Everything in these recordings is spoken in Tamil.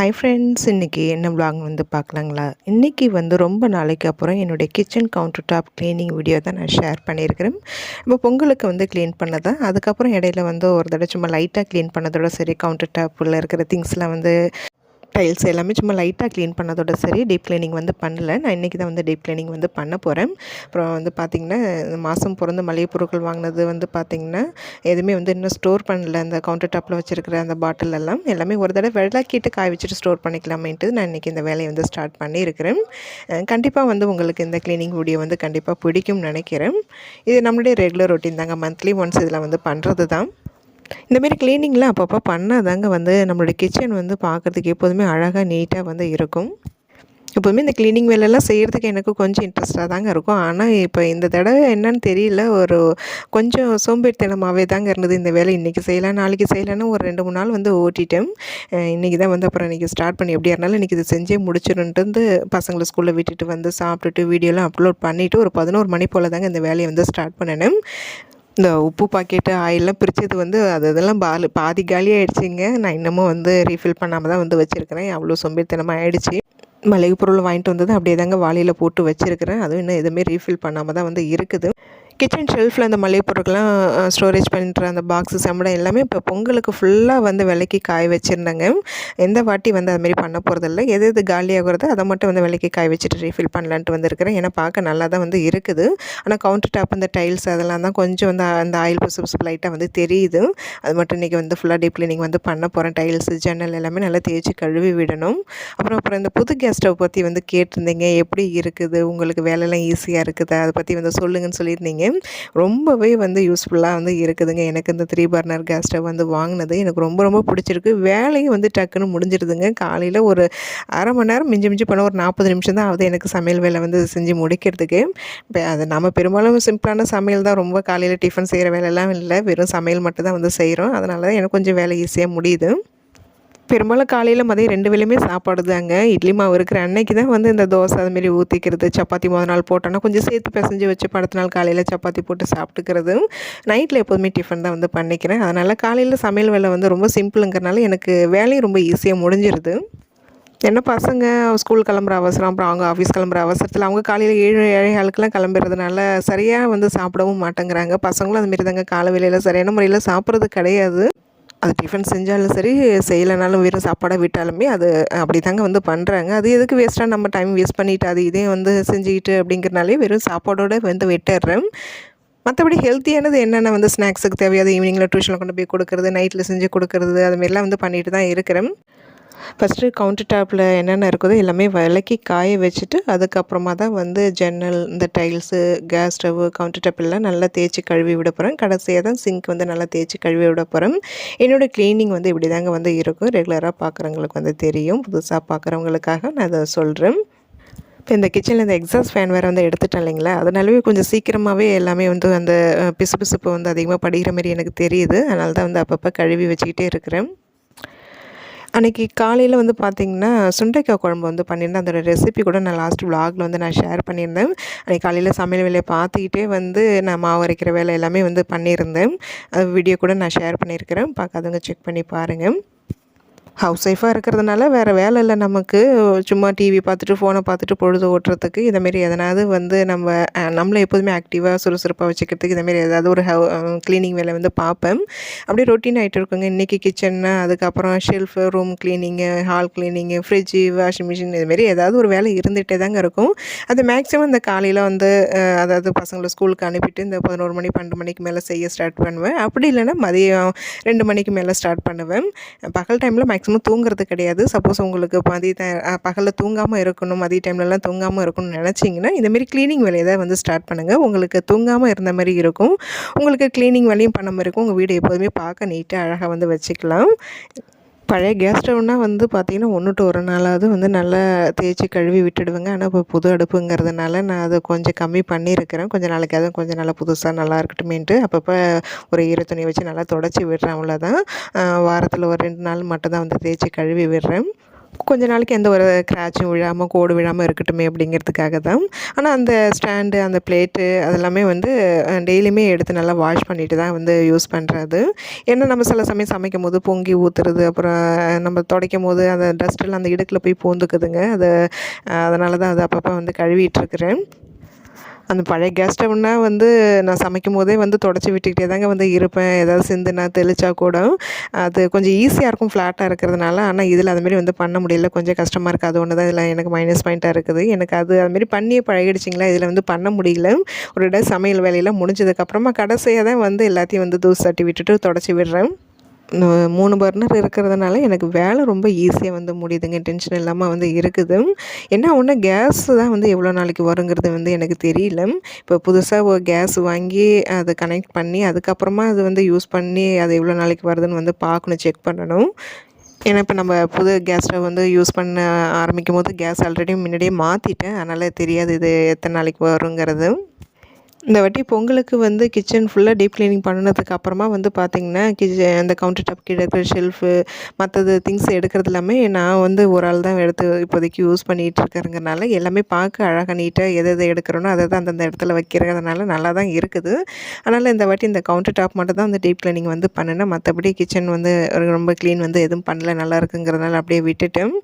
ஹாய் ஃப்ரெண்ட்ஸ், இன்றைக்கி என்ன vlog வந்து பார்க்கலாங்களா? இன்றைக்கி வந்து ரொம்ப நாளைக்கு அப்புறம் என்னுடைய kitchen counter top cleaning video தான் நான் ஷேர் பண்ணியிருக்கிறேன். இப்போ பொங்கலுக்கு வந்து க்ளீன் பண்ணதான், அதுக்கப்புறம் இடையில வந்து ஒரு தடவை சும்மா லைட்டாக க்ளீன் பண்ணதோட சரி, கவுண்டர் டாப்பில் இருக்கிற திங்ஸ்லாம் வந்து டைல்ஸ் எல்லாமே சும்மா லைட்டாக க்ளீன் பண்ணதோட சரி, டீப் க்ளீனிங் வந்து பண்ணல. நான் இன்றைக்கி தான் வந்து டீப் க்ளீனிங் வந்து பண்ண போகிறேன். அப்புறம் வந்து பார்த்திங்கன்னா, இந்த மாதம் பிறந்த மளிகை பொருட்கள் வாங்கினது வந்து பார்த்திங்கன்னா, எதுவுமே வந்து இன்னும் ஸ்டோர் பண்ணல. அந்த கவுண்டர் டாப்பில் வச்சுருக்கிற அந்த பாட்டில் எல்லாம் எல்லாமே ஒரு தடவை விளக்கிட்டு காய வச்சுட்டு ஸ்டோர் பண்ணிக்கலாமேன்ட்டு நான் இன்றைக்கி இந்த வேலையை வந்து ஸ்டார்ட் பண்ணியிருக்கிறேன். கண்டிப்பாக வந்து உங்களுக்கு இந்த க்ளீனிங் வீடியோ வந்து கண்டிப்பாக பிடிக்கும்னு நினைக்கிறேன். இது நம்மளுடைய ரெகுலர் ரொட்டீன் தாங்க. மந்த்லி ஒன்ஸ் இதில் வந்து பண்ணுறது தான். இந்தமாரி க்ளீனிங்லாம் அப்பப்போ பண்ணால் தாங்க வந்து நம்மளுடைய கிச்சன் வந்து பார்க்குறதுக்கு எப்போதுமே அழகாக நீட்டாக வந்து இருக்கும். எப்போதுமே இந்த க்ளீனிங் வேலையெல்லாம் செய்கிறதுக்கு எனக்கு கொஞ்சம் இன்ட்ரெஸ்ட்டாக தாங்க இருக்கும். ஆனால் இப்போ இந்த தடவை என்னன்னு தெரியல, ஒரு கொஞ்சம் சோம்பேறித்தனமாகவே தாங்க இருந்தது. இந்த வேலை இன்றைக்கி செய்யலாம், நாளைக்கு செய்யலான்னு ஒரு 2-3 நாள் வந்து ஓட்டிட்டேன். இன்றைக்கி தான் வந்து அப்புறம் இன்றைக்கி ஸ்டார்ட் பண்ணி எப்படியா இருந்தாலும் இன்றைக்கி இதை செஞ்சே முடிச்சிடணுன்ட்டு வந்து பசங்களை ஸ்கூலில் விட்டுட்டு வந்து சாப்பிட்டுட்டு வீடியோலாம் அப்லோட் பண்ணிவிட்டு ஒரு 11 மணி போல் தாங்க இந்த வேலையை வந்து ஸ்டார்ட் பண்ணினேன். இந்த உப்பு பாக்கெட்டு ஆயிலெலாம் பிரித்தது வந்து அதெல்லாம் பாதி காலியாகிடுச்சிங்க. நான் இன்னமும் வந்து ரீஃபில் பண்ணாமல் தான் வந்து வச்சுருக்கிறேன். அவ்வளோ சோம்பேறித்தனமாக ஆகிடுச்சி. மளிகை பொருள் வாங்கிட்டு வந்தது அப்படியே தாங்க வாளியில் போட்டு வச்சுருக்கிறேன். அதுவும் இன்னும் எதுவுமே ரீஃபில் பண்ணாமல் தான் வந்து இருக்குது. கிச்சன் ஷெல்ஃபில் அந்த மளிகை பொருட்கள்லாம் ஸ்டோரேஜ் பண்ணுற அந்த பாக்ஸு சம்பளம் எல்லாமே இப்போ பொங்கலுக்கு ஃபுல்லாக வந்து விலைக்கு காய வச்சுருந்தேங்க. எந்த வாட்டி வந்து அதுமாரி பண்ண போகிறதில்ல. எது எது காலியாகிறதோ அதை மட்டும் வந்து விலைக்கு காய வச்சுட்டு ரீஃபில் பண்ணலான்ட்டு வந்துருக்கிறேன். ஏன்னா பார்க்க நல்லா தான் வந்து இருக்குது. ஆனால் கவுண்டர் டாப் இந்த டைல்ஸ் அதெல்லாம் தான் கொஞ்சம் வந்து அந்த ஆயில் புசு லைட்டாக வந்து தெரியுது. அது மட்டும் இன்றைக்கி வந்து ஃபுல்லாக டீப் க்ளீனிங் வந்து பண்ண போகிறேன். டைல்ஸு ஜன்னல் எல்லாமே நல்லா தேய்ச்சி கழுவி விடணும். அப்புறம் இந்த புது கேஸ் ஸ்டவ் பற்றி வந்து கேட்டிருந்தீங்க. எப்படி இருக்குது, உங்களுக்கு வேலையெல்லாம் ஈஸியாக இருக்குதா, அதை பற்றி வந்து சொல்லுங்கன்னு சொல்லியிருந்தீங்க. ரொம்பவே வந்து யூஸ்ஃபுல்லாக வந்து இருக்குதுங்க. எனக்கு இந்த 3 பர்னர் கேஸ் ஸ்டவ் வந்து வாங்கினது எனக்கு ரொம்ப ரொம்ப பிடிச்சிருக்கு. வேலையும் வந்து டக்குன்னு முடிஞ்சிருதுங்க. காலையில் ஒரு அரை மணி நேரம் மிஞ்சி போனால் ஒரு 40 நிமிஷம் தான் ஆகுது எனக்கு சமையல் வேலை வந்து செஞ்சு முடிக்கிறதுக்கு. இப்போ அது நம்ம பெரும்பாலும் சிம்பிளான சமையல் தான். ரொம்ப காலையில் டிஃபன் செய்கிற வேலையெல்லாம் இல்லை, வெறும் சமையல் மட்டும் தான் வந்து செய்கிறோம். அதனால தான் எனக்கு கொஞ்சம் வேலை ஈஸியாக முடியுது. பெரும்பாலும் காலையில் மதியம் 2 வேளையுமே சாப்பாடு தாங்க. இட்லி மாவு இருக்கிற அன்னைக்கு தான் வந்து இந்த தோசை அதுமாரி ஊற்றிக்கிறது, சப்பாத்தி மொதல் நாள் போட்டோன்னா கொஞ்சம் சேர்த்து பிசைஞ்சு வச்சு அடுத்த நாள் காலையில் சப்பாத்தி போட்டு சாப்பிட்டுக்கிறது. நைட்டில் எப்போதுமே டிஃபன் தான் வந்து பண்ணிக்கிறேன். அதனால் காலையில் சமையல் வேலை வந்து ரொம்ப சிம்பிளுங்கிறனால எனக்கு வேலையும் ரொம்ப ஈஸியாக முடிஞ்சிருது. ஏன்னா பசங்க ஸ்கூல் கிளம்புற அவசரம், அப்புறம் அவங்க ஆஃபீஸ் கிளம்புற அவசரத்தில் அவங்க காலையில் 7:15 கிளம்புறதுனால சரியாக வந்து சாப்பிடவும் மாட்டேங்கிறாங்க. பசங்களும் அதுமாரி தாங்க காலை வேளையில் சரியான முறையில் சாப்பிட்றது கிடையாது. அது டிஃபன் செஞ்சாலும் சரி, செய்யலைனாலும் வெறும் சாப்பாடாக விட்டாலுமே அது அப்படி தாங்க வந்து பண்ணுறாங்க. அது எதுக்கு வேஸ்ட்டாக நம்ம டைம் வேஸ்ட் பண்ணிவிட்டு அது இதையும் வந்து செஞ்சுக்கிட்டு அப்படிங்கிறனாலே வெறும் சாப்பாடோடு வந்து விட்டுடுறேன். மற்றபடி ஹெல்த்தியானது என்னென்ன வந்து ஸ்நாக்ஸுக்கு தேவையாது ஈவினிங்கில் டியூஷனில் கொண்டு போய் கொடுக்குறது, நைட்டில் செஞ்சு கொடுக்குறது, அதுமாரிலாம் வந்து பண்ணிட்டு தான் இருக்கிறேன். ஃபஸ்ட்டு கவுண்டர் டாப்பில் என்னென்ன இருக்குதோ எல்லாமே விளக்கி காய வச்சுட்டு அதுக்கப்புறமா தான் வந்து ஜன்னல், இந்த tiles, gas stove, counter top எல்லாம் நல்லா தேய்ச்சி கழுவி விட போகிறேன். கடைசியாக தான் சிங்க் வந்து நல்லா தேய்ச்சி கழுவி விட போகிறேன். என்னோடய க்ளீனிங் வந்து இப்படி தாங்க வந்து இருக்கும். ரெகுலராக பார்க்குறவங்களுக்கு வந்து தெரியும். புதுசாக பார்க்குறவங்களுக்காக நான் அதை சொல்கிறேன். இப்போ இந்த கிச்சனில் இந்த எக்ஸாஸ்ட் ஃபேன் வேறு வந்து எடுத்துட்டேன் இல்லைங்களா, அதனாலவே கொஞ்சம் சீக்கிரமாகவே எல்லாமே வந்து அந்த பிசுபிசுப்பு வந்து அதிகமாக படிக்கிற மாரி எனக்கு தெரியுது. அதனால தான் வந்து அப்பப்போ கழுவி வச்சுக்கிட்டே இருக்கிறேன். அன்றைக்கி காலையில் வந்து பார்த்திங்கன்னா சுண்டைக்காய் குழம்பு வந்து பண்ணியிருந்தேன். அதோடய ரெசிபி கூட நான் லாஸ்ட் விலாகில் வந்து நான் ஷேர் பண்ணியிருந்தேன். அன்றைக்கி காலையில் சமையல் வேலையை பார்த்துக்கிட்டே வந்து நான் மாவு அரைக்கிற வேலை எல்லாமே வந்து பண்ணியிருந்தேன். அது வீடியோ கூட நான் ஷேர் பண்ணியிருக்கிறேன். பார்க்காதவங்க செக் பண்ணி பாருங்கள். ஹவுஸ் ஒய்ஃபாக இருக்கிறதுனால வேறு வேலை இல்லை நமக்கு. சும்மா டிவி பார்த்துட்டு ஃபோனை பார்த்துட்டு பொழுது ஓட்டுறதுக்கு இதமாரி எதனாவது வந்து நம்மளை எப்போதுமே ஆக்டிவாக சுறுசுறுப்பாக வச்சுக்கிறதுக்கு இதமாரி ஏதாவது ஒரு க்ளீனிங் வேலை வந்து பார்ப்பேன். அப்படியே ரொட்டீன் ஆகிட்டு இருக்குங்க. இன்றைக்கி கிச்சன்னா, அதுக்கப்புறம் shelf, room cleaning, hall cleaning, fridge, washing machine இதுமாரி ஏதாவது ஒரு வேலை இருந்துகிட்டே தாங்க இருக்கும். அது மேக்ஸிமம் இந்த காலையில் வந்து அதாவது பசங்களை ஸ்கூலுக்கு அனுப்பிட்டு இந்த 11 மணி 12 மணிக்கு மேலே செய்ய ஸ்டார்ட் பண்ணுவேன். அப்படி இல்லைன்னா மதியம் 2 மணிக்கு மேலே ஸ்டார்ட் பண்ணுவேன். பகல் டைமில் மேக்ஸிமம் தூங்குறது கிடையாது. சப்போஸ் உங்களுக்கு பகலில் தூங்காமல் இருக்கணும், மதிய டைம்லலாம் தூங்காமல் இருக்கணும்னு நினச்சிங்கன்னா இந்தமாரி க்ளீனிங் வேலையை தான் வந்து ஸ்டார்ட் பண்ணுங்கள். உங்களுக்கு தூங்காமல் இருந்த மாதிரி இருக்கும். உங்களுக்கு க்ளீனிங் வேலையும் பண்ண மாதிரி இருக்கும். உங்கள் வீடு எப்போதுமே பார்க்க நீட்டாக அழகாக வந்து வச்சுக்கலாம். பழைய கேஸ் ஸ்டவ்னால் வந்து பார்த்திங்கன்னா 1 to 1 நாளாவது வந்து நல்லா தேய்ச்சி கழுவி விட்டுடுவேங்க. ஆனால் இப்போ புது அடுப்புங்கிறதுனால நான் அதை கொஞ்சம் கம்மி பண்ணியிருக்கிறேன். கொஞ்சம் நாளைக்கு அதுவும் கொஞ்சம் நல்லா புதுசாக நல்லா இருக்கட்டுமேன்ட்டு அப்பப்போ ஒரு ஈர துணி வச்சு நல்லா தொடச்சி விடுறேன். அவ்வளோதான். வாரத்தில் ஒரு 2 நாள் மட்டும் தான் வந்து தேய்ச்சி கழுவி விடுறேன். கொஞ்ச நாளைக்கு எந்த ஒரு கிராச்சும் விழாமல் கோடு விழாமல் இருக்கட்டுமே அப்படிங்கிறதுக்காக தான். ஆனால் அந்த ஸ்டாண்டு அந்த பிளேட்டு அதெல்லாமே வந்து டெய்லியுமே எடுத்து நல்லா வாஷ் பண்ணிட்டு தான் வந்து யூஸ் பண்ணுறது. ஏன்னா நம்ம சில சமயம் சமைக்கும் போது பொங்கி ஊற்றுறது, அப்புறம் நம்ம துடைக்கும் போது அந்த டஸ்ட்டெல்லாம் அந்த இடுக்கில் போய் பூந்துக்குதுங்க. அதனால தான் அது அப்பப்போ வந்து கழுவிட்டுருக்குறேன். அந்த பழைய கேஸ் ஸ்டவ்னா வந்து நான் சமைக்கும் போதே வந்து தொடச்சி விட்டுக்கிட்டே தாங்க வந்து இருப்பேன். ஏதாவது சிந்துனா தெளிச்சா கூட அது கொஞ்சம் ஈஸியாக இருக்கும் ஃப்ளாட்டாக இருக்கிறதுனால. ஆனால் இதில் அதுமாரி வந்து பண்ண முடியல. கொஞ்சம் கஷ்டமாக இருக்குது. அது ஒன்று தான் இதில் எனக்கு மைனஸ் பாயிண்ட்டாக இருக்குது. எனக்கு அதுமாரி பண்ணியே பழகிடுச்சிங்களா, இதில் வந்து பண்ண முடியல. ஒரு இடம் சமையல் வேலையெல்லாம் முடிஞ்சதுக்கப்புறமா கடைசியாக தான் வந்து எல்லாத்தையும் வந்து தூசு தட்டி விட்டுட்டு தொடச்சி விடுறேன். 3 பர்னர் இருக்கிறதுனால எனக்கு வேலை ரொம்ப ஈஸியாக வந்து முடியுதுங்க. டென்ஷன் இல்லாமல் வந்து இருக்குது. என்ன ஒன்று கேஸ் தான் வந்து எவ்வளோ நாளைக்கு வருங்கிறது வந்து எனக்கு தெரியல. இப்போ புதுசாக ஒரு கேஸ் வாங்கி அதை கனெக்ட் பண்ணி அதுக்கப்புறமா அது வந்து யூஸ் பண்ணி அது எவ்வளோ நாளைக்கு வருதுன்னு வந்து பார்க்கணும், செக் பண்ணணும். ஏன்னா இப்போ நம்ம புது கேஸ் ஸ்டவ் வந்து யூஸ் பண்ண ஆரம்பிக்கும்போது கேஸ் ஆல்ரெடி முன்னாடியே மாற்றிட்டேன். அதனால் தெரியாது இது எத்தனை நாளைக்கு வருங்கிறது. இந்த வாட்டி பொங்கலுக்கு வந்து கிச்சன் ஃபுல்லாக டீப் கிளீனிங் பண்ணினதுக்கு அப்புறமா வந்து பார்த்திங்கன்னா, அந்த கவுண்டர் டாப் கீழே இருக்கிற ஷெல்ஃபு மற்றது திங்ஸ் எடுக்கிறது எல்லாமே நான் வந்து ஒரு ஆள் தான் எடுத்து இப்போதைக்கு யூஸ் பண்ணிகிட்டு இருக்கிறதுனால எல்லாமே பார்க்க அழகாக நீட்டாக எது எடுக்கிறனோ அதை தான் அந்தந்த இடத்துல வைக்கிறதுனால நல்லா தான் இருக்குது. அதனால் இந்த வாட்டி இந்த கவுண்டர் டாப் மட்டும் தான் வந்து டீப் கிளீனிங் வந்து பண்ணினேன். மற்றபடி கிச்சன் வந்து ரொம்ப க்ளீன் வந்து எதுவும் பண்ணல, நல்லா இருக்குங்கிறதுனால அப்படியே விட்டுட்டேன்.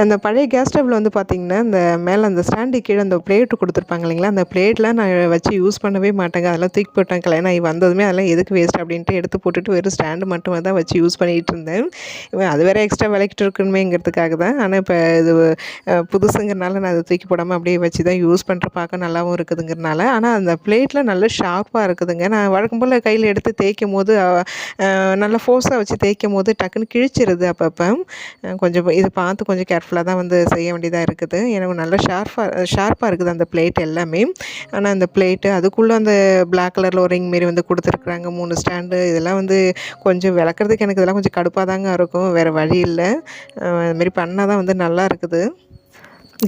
அந்த பழைய கேஸ் ஸ்டவ்வில் வந்து பார்த்திங்கன்னா, இந்த மேலே அந்த ஸ்டாண்டு கீழே அந்த பிளேட்டு கொடுத்துருப்பாங்க இல்லைங்களா, அந்த பிளேட்லாம் நான் வச்சு யூஸ் பண்ணவே மாட்டேங்க. அதெல்லாம் தூக்கி போட்டேன். கல்யாணம் ஆகி வந்ததுமே அதெல்லாம் எதுக்கு வேஸ்ட் அப்படின்ட்டு எடுத்து போட்டுட்டு வெறும் ஸ்டாண்டு மட்டும் தான் வச்சு யூஸ் பண்ணிகிட்டு இருந்தேன். அது வேறு எக்ஸ்ட்ரா விளக்கிட்டு இருக்கணுமேங்கிறதுக்காக தான். ஆனால் இப்போ இது புதுசுங்கிறனால நான் அதை தூக்கி போடாமல் அப்படியே வச்சு தான் யூஸ் பண்ணுற பார்க்க நல்லாவும் இருக்குதுங்கிறனால. ஆனால் அந்த பிளேட்டில் நல்லா ஷார்ப்பாக இருக்குதுங்க. நான் வழக்கம் போல் கையில் எடுத்து தேய்க்கும் போது நல்லா ஃபோர்ஸாக வச்சு தேய்க்கும் போது டக்குன்னு கிழிச்சிருது அப்பப்போ. கொஞ்சம் இது பார்த்து கொஞ்சம் கேர்ஃபுல்லாக தான் வந்து செய்ய வேண்டியதாக இருக்குது. எனக்கு நல்லா ஷார்ப்பாக இருக்குது அந்த பிளேட் எல்லாமே. ஆனால் அந்த பிளேட்டு அதுக்குள்ளே அந்த பிளாக் கலரில் ஒரு ரிங் மாரி வந்து கொடுத்துருக்குறாங்க, 3 ஸ்டாண்டு. இதெல்லாம் வந்து கொஞ்சம் விளக்குறதுக்கு எனக்கு இதெல்லாம் கொஞ்சம் கடுப்பாக தாங்க இருக்கும். வேறு வழி இல்லை. அதுமாரி பண்ணால் தான் வந்து நல்லா இருக்குது.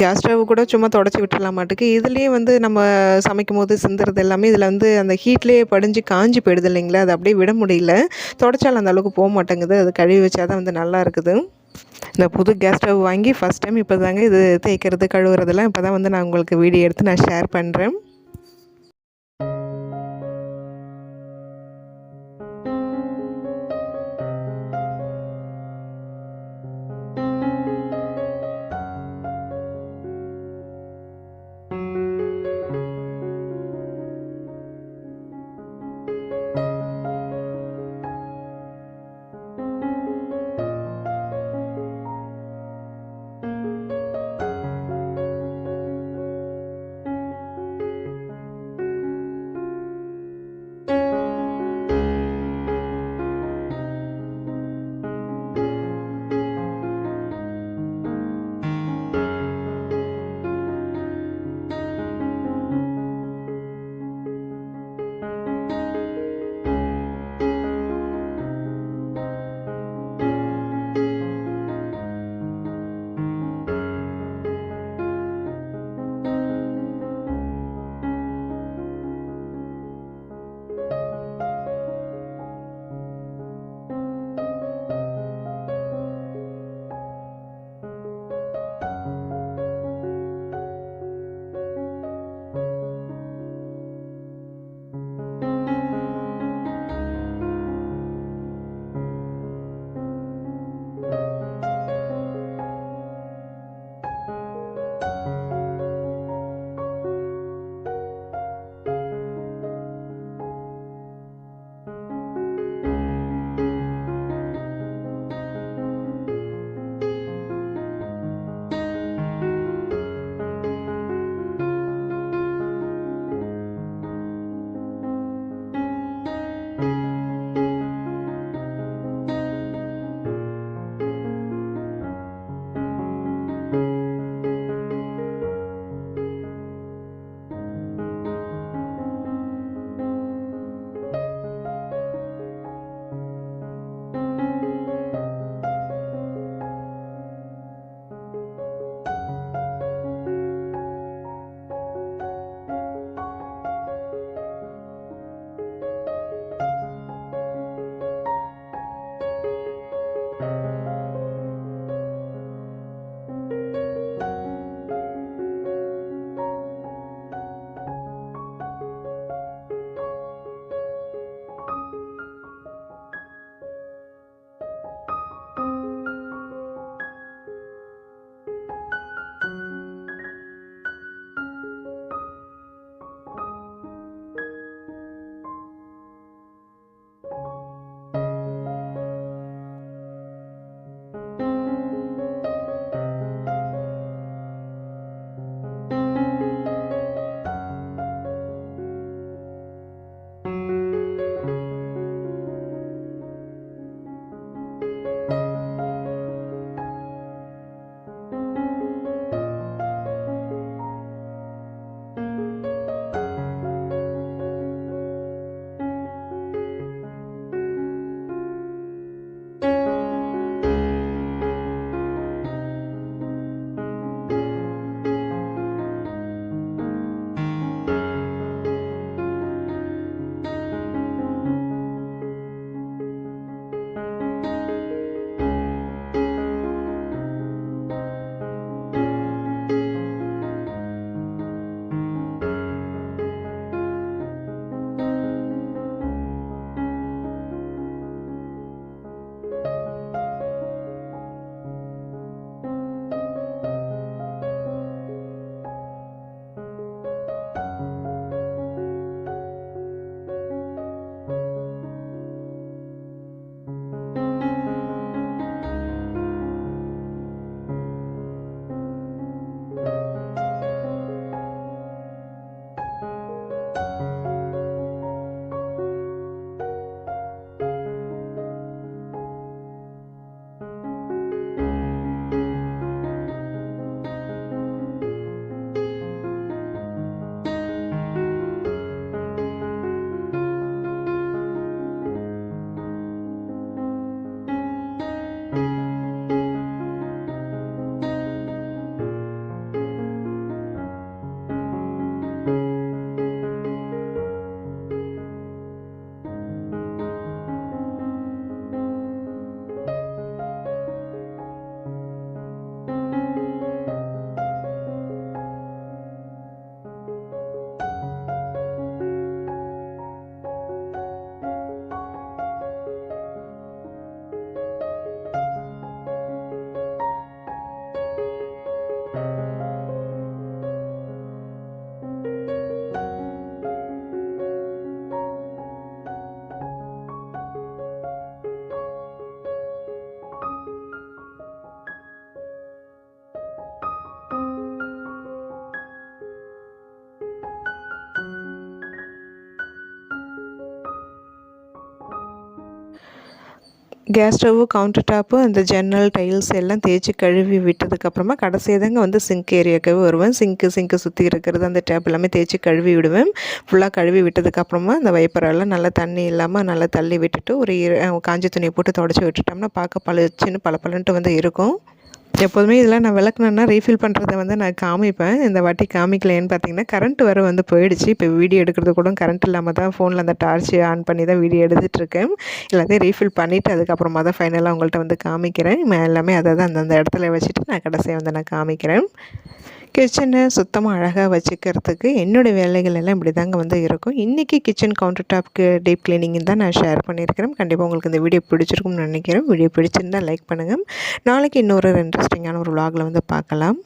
கேஸ் ஸ்டவ் கூட சும்மா தொடச்சி விட்டுறலாமாட்டுக்கு. இதுலேயே வந்து நம்ம சமைக்கும் போது சிந்துறது எல்லாமே இதில் வந்து அந்த ஹீட்லேயே படிஞ்சு காஞ்சி போயிடுது இல்லைங்களா, அது அப்படியே விட முடியல. தொடச்சாலும் அந்த அளவுக்கு போக மாட்டேங்குது. அது கழுவி வச்சா தான் வந்து நல்லா இருக்குது. இந்த புது கேஸ் ஸ்டவ் வாங்கி ஃபஸ்ட் டைம் இப்போ தாங்க இது தேய்க்கிறது கழுவுறதெல்லாம் இப்போ தான் வந்து நான் உங்களுக்கு வீடியோ எடுத்து நான் ஷேர் பண்ணுறேன். கேஸ் ஸ்டவ்வு, கவுண்டர் டாப்பு, அந்த ஜன்னல், டைல்ஸ் எல்லாம் தேய்ச்சி கழுவி விட்டதுக்கப்புறமா கடைசியாக தாங்க வந்து சிங்க் ஏரியாவுக்கு வருவேன். சிங்க்கு சுற்றி இருக்கிறது அந்த டேப் எல்லாமே தேய்ச்சி கழுவி விடுவேன். ஃபுல்லாக கழுவி விட்டதுக்கப்புறமா அந்த வைப்பரெல்லாம் நல்லா தண்ணி இல்லாமல் நல்லா தள்ளி விட்டுட்டு ஒரு காஞ்ச துணியை போட்டு தொடச்சி விட்டுட்டோம்னா பார்க்க பளிச்சுன்னு பளபளன்ட்டு வந்து இருக்கும். எப்போதுமே இதெல்லாம் நான் விளக்குனேன்னா ரீஃபில் பண்ணுறத வந்து நான் காமிப்பேன். இந்த வாட்டி காமிக்கலையேன்னு பார்த்தீங்கன்னா, கரண்ட் வேறு வந்து போயிடுச்சு. இப்போ வீடியோ எடுக்கிறது கூட கரண்ட் இல்லாமல் தான் ஃபோனில் அந்த டார்ச் ஆன் பண்ணி தான் வீடியோ எடுத்துகிட்ருக்கேன். எல்லாத்தையும் ரீஃபில் பண்ணிவிட்டு அதுக்கப்புறமா தான் ஃபைனலாக உங்கள்கிட்ட வந்து காமிக்கிறேன். எல்லாமே அதை தான் அந்தந்த இடத்துல வச்சுட்டு நான் கடைசியாக வந்து நான் காமிக்கிறேன். கிச்சனை சுத்தமாக அழகாக வச்சுக்கிறதுக்கு என்னோடய வேலைகள் எல்லாம் இப்படி தாங்க வந்து இருக்கும். இன்றைக்கி கிச்சன் கவுண்டர் டாப்க்கு டீப் கிளீனிங் தான் நான் ஷேர் பண்ணியிருக்கிறேன். கண்டிப்பாக உங்களுக்கு இந்த வீடியோ பிடிச்சிருக்கும்னு நினைக்கிறேன். வீடியோ பிடிச்சிருந்தால் லைக் பண்ணுங்கள். நாளைக்கு இன்னொரு இன்ட்ரெஸ்டிங்கான ஒரு vlogல வந்து பார்க்கலாம்.